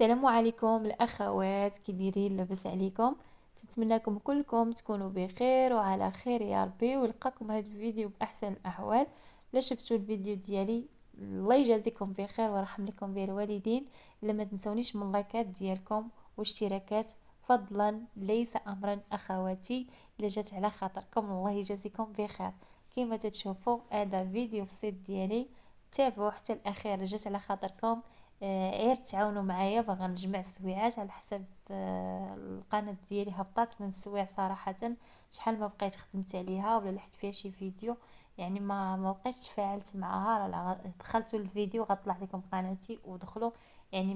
السلام عليكم الاخوات، كي دايرين؟ لاباس عليكم؟ تتمنىكم كلكم تكونوا بخير وعلى خير يا ربي، ولقاكم هذا الفيديو باحسن الاحوال. لا شفتوا الفيديو ديالي الله يجازيكم بخير ويرحم لكم به الوالدين. لما تنسونيش من اللايكات ديالكم واشتراكات، فضلا ليس امرا اخواتي، الا جات على خاطركم الله يجازيكم بخير. كما تتشوفوا هذا فيديو بسيط ديالي، تابعوا حتى الاخير، جات على خاطركم. غير تعاونوا معايا، باغا نجمع السويعات على حسب القناه ديالي هبطات من السويع صراحه. شحال ما بقيت خدمت عليها ولا لحت فيها شي فيديو، يعني ما بقيتش تفاعلت معها. دخلتوا الفيديو غطلع لكم قناتي ودخلوا، يعني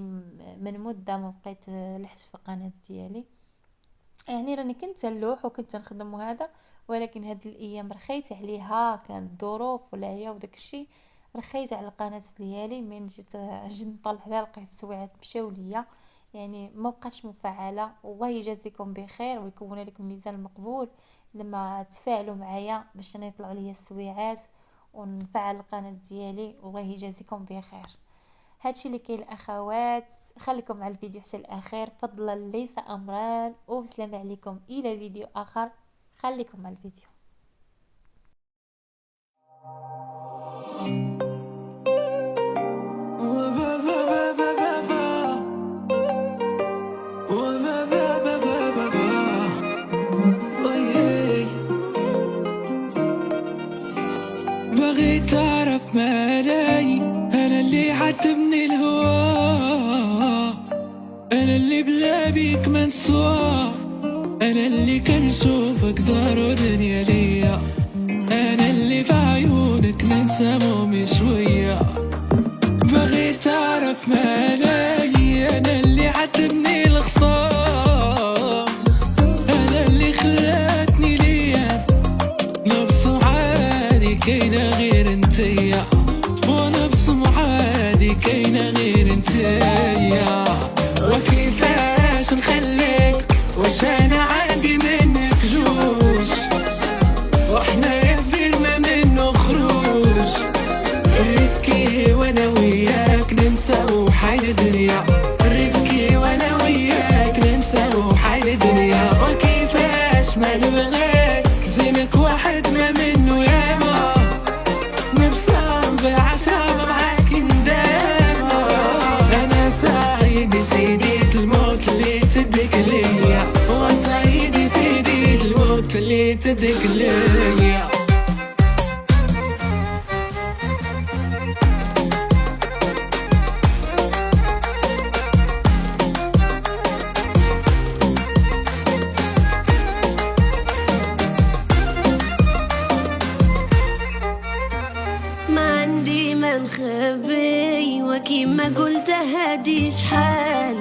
من مده ما بقيت لحت في القناه ديالي. يعني راني كنت نلوح وكنت نخدم وهذا، ولكن هاد الايام رخيت عليها، كانت ظروف والعيا وداك الشيء. رخيت على القناه ديالي، من جيت نطلع عليها لقيت السويعات مشاو ليا، يعني ما بقاتش مفعله. والله يجازيكم بخير ويكون لكم ميزان مقبول لما تفاعلوا معايا باش انا يطلعوا ليا السويعات ونفعل القناه ديالي. والله يجازيكم بخير. هادشي اللي كاين الاخوات، خليكم على الفيديو حتى الاخير فضلا ليس امرا، وبسلام عليكم الى فيديو اخر. خليكم على الفيديو. بغيت تعرف ما علي، انا اللي عاتبني الهوى، انا اللي بلا بيك منسوى، انا اللي كنشوفك دار ودنيا ليا، انا اللي في عيونك ننسى همومي شويه. بغيت تعرف ما علي، انا اللي عاتبني الخصام، انا اللي خلاتني ليا نبصم عادي كاينه غير انتيا، ونبصم عادي كاينه غير انتيا. وكيفاش نخليك واش انا عندي منك جوج، وحنا فين ما منه خروج، ريسكي وانا وياك ننساو حال الدنيا، ريسكي وانا وياك ننساو حال الدنيا. وكيفاش ما نبغيك زينك واحد ما منه ياما، نبصم بالعشرة معاك نداما، انا سعيد سيدي الموت اللي تدك ليا، وسعيد سيدي الموت اللي تدك ليا. ما عندي ما نخبي، وكيما قلت هادي شحال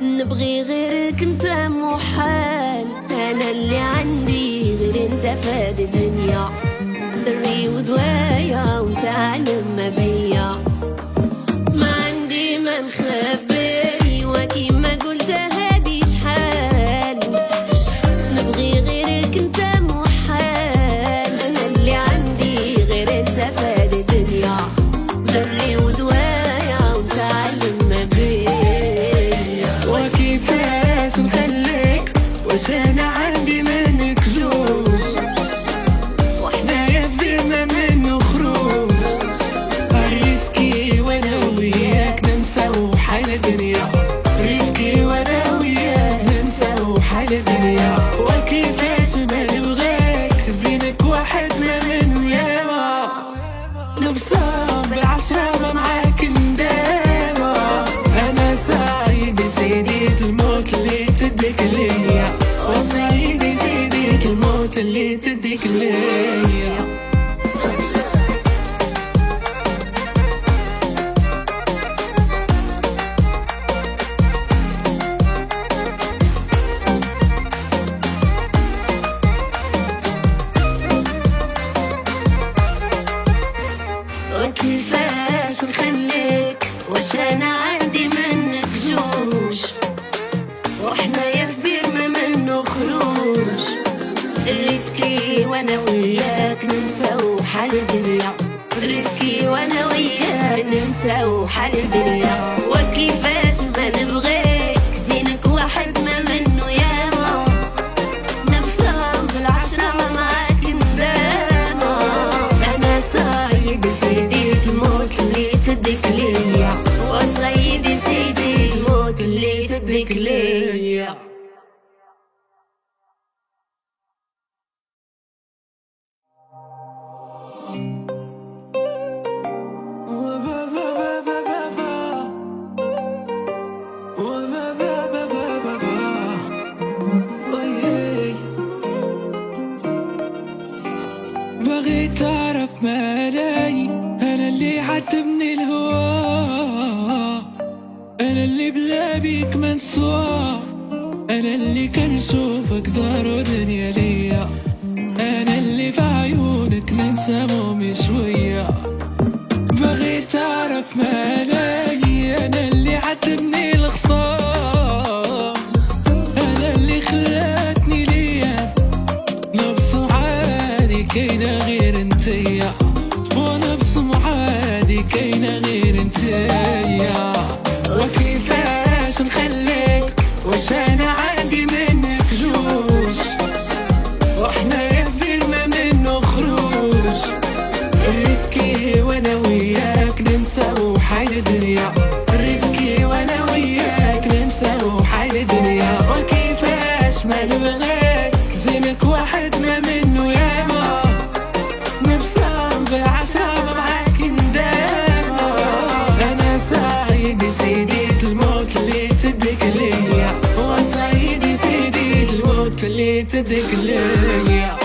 نبغي غيرك انت محال، انا اللي عندي غير انت فاد الدنيا، دري ودوايا وتعلم ما بيا. ما عندي ما نخبي، وكيما قلت هادي شحال نبغي غيرك انت محال، انا اللي عندي غير انت فاد الدنيا، دري ودوايا وتعلم ما بيا. وكيفاش نخليك واش انا عندي منك جوج، وحنايا فين ما منه خروج، ريسكي وانا وياك ننساو حال الدنيا، ريسكي وانا وياك ننساو حال الدنيا. وكيفاش ما نبغيك زينك واحد ما منه ياما، نبصم بالعشرة ما معاك نداما، انا سعيد سيدي الموت اللي تدك ليا، وسعيد سيدي الموت اللي تدك ليا. وكيفاش نخليك واش انا عندي منك جوج، وحنايا في بير ما منه خروج، ريسكي وانا وياك ننساو حال الدنيا، ريسكي وانا وياك ننساو حال الدنيا. وكيفاش ما انا اللي بلا بيك منسوى، انا اللي كنشوفك دار ودنيا ليا، انا اللي في عيونك ننسى همومي شوية. بغيت تعرف مالي، انا اللي عذبني الخصام، انا اللي خلاتني ليا نبصم عادي كاينة غير انتيا، ونبصم عادي كاينة غير انتيا. وكيفاش نخليك واش انا عندي منك جوج، وحنا يفير ما منه خروج، الريسكي وانا وياك ننسى حال الدنيا، الريسكي وانا وياك ننسى حال الدنيا. وكيفاش ما نبغيك زينك واحد ما منه ياما، نبصم بالعشرة معاك نداما. انا سعيد سيدي الموت اللي تدك ليا، وسعيد سيدي الموت اللي تدك ليا.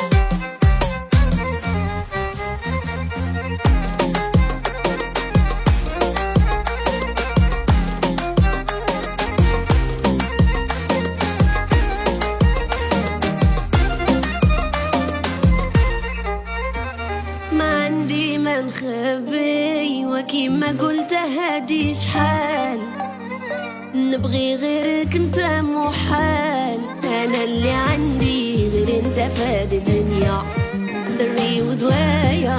ما عندي ما نخبي، وكيما قلت هادي شحال نبغي غيرك انت محال، انا اللي عندي غير انت فاد الدنيا، دري ودوايا